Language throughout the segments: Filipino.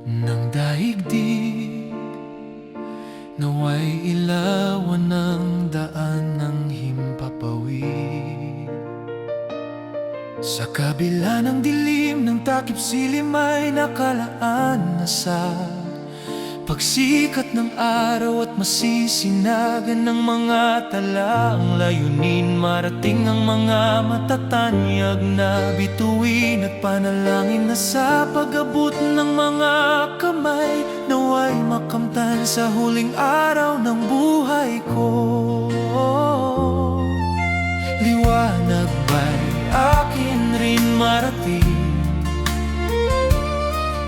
ng daigdig, naway ilawan ng daan ng himpapawid. Sa kabila ng dilim ng takip silim ay nakalaan na sa pagsikat ng araw at masisinagan ng mga tala. Ang layunin marating ang mga matatanyag na bituin at panalangin na sa pag-abot ng mga kamay, naway makamtan sa huling araw ng buhay ko. Liwanag ba'y akin rin marating,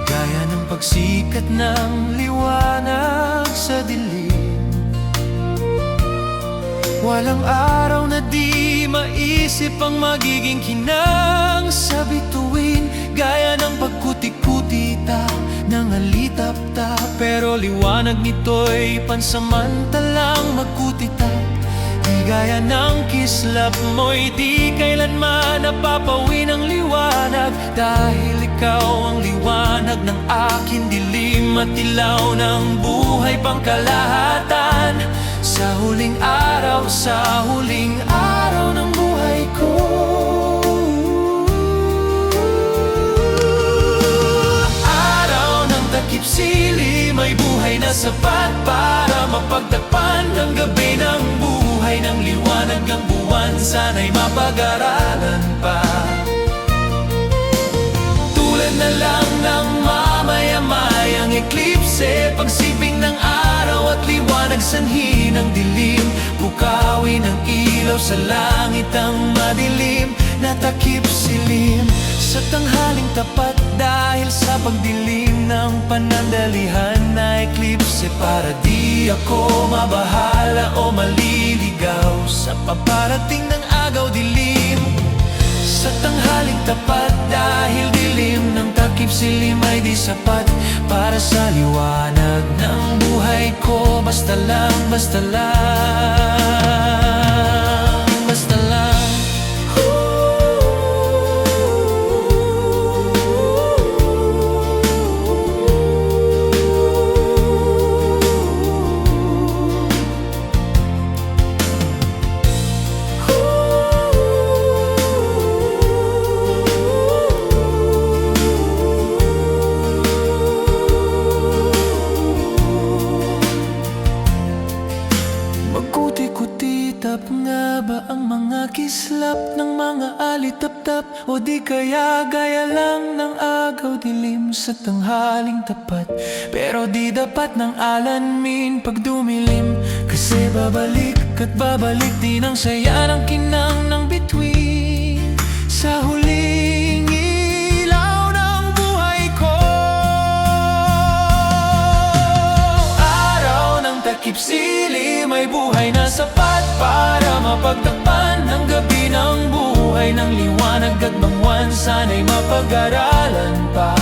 gaya ng pagsikat ng liwanag sa dilim. Walang araw na di maisip ang magiging kinang sa bituin, gaya ng pagkuti-kutita ng alitap-tap. Pero liwanag nito'y pansamantalang magkutitap, di gaya ng kislap mo'y di kailanman napapawin ang liwanag. Dahil ikaw ang liwanag ng aking dilim at ilaw ng buhay pangkalahatan. Sa huling araw, sa huling araw ng buhay ko, araw ng takip silim, may buhay na sapat para mapagtakpan ang gabi ng buhay ng liwanag. Ang buwan sana'y mapag-aralan pa, tulad na lang ng mamaya-mayang eklipse. Pagsiping ng araw at liwanag, sanhi ng dilim, bukawi ng ilaw sa langit ang madilim na takip silim. Sa tanghaling tapat, dahil sa pagdilim ng panandalihan na eklipse, para di ako mabahala o maliligaw sa paparating ng agaw dilim. Sa tanghaling tapat, dahil dilim ng takip silim ay di sapat para sa liwanag ng buhay ko. Basta lang, basta lang, basta lang. Magkuti-kutitap nga ba ang mga kislap ng mga alitap-tap, o di kaya gaya lang ng agaw dilim sa tanghaling tapat? Pero di dapat ng alanmin pag dumilim, kasi babalik at babalik din ang saya ng kinang ng bituin. Sa huling ilaw ng buhay ko, araw ng takip silim, may buhay na sapat para mapagtakpan ang gabi ng buhay ng liwanag. At bangwan sana'y mapag-aralan pa,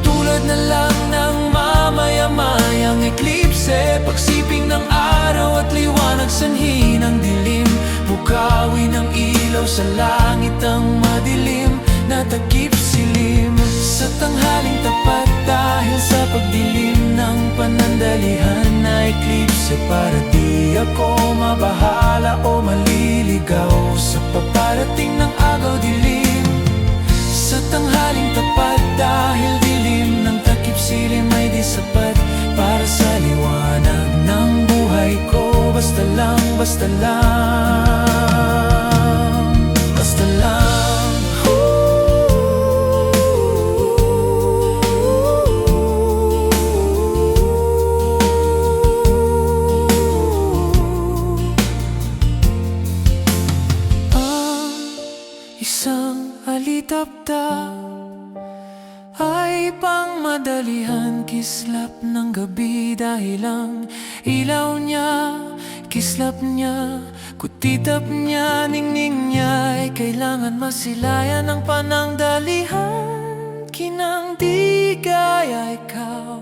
tulad na lang ng mamaya-mayang eklipse. Pagsiping ng araw at liwanag, sanhi ng dilim, bukawi ng ilaw sa langit ang madilim na takip silim. Sa tanghaling tapat, dahil sa pagdilim ng panandalihan na eklipse, para di ako mabahala o maliligaw sa paparating ng agaw dilim. Sa tanghaling tapat, dahil dilim ng takip silim ay di sapat para sa liwanag ng buhay ko. Basta lang, basta lang, basta lang. Isang alitap-tap ay pangmadalihan, kislap ng gabi. Dahil ang ilaw niya, kislap niya, kutitap niya, ningning niya ay kailangan masilayan ng panangdalihan. Kinang di gaya ikaw,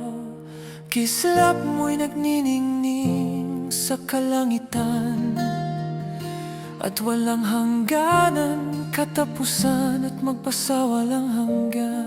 kislap mo'y nagniningning sa kalangitan. At walang hangganan, katapusan at magpasawalang hanggan.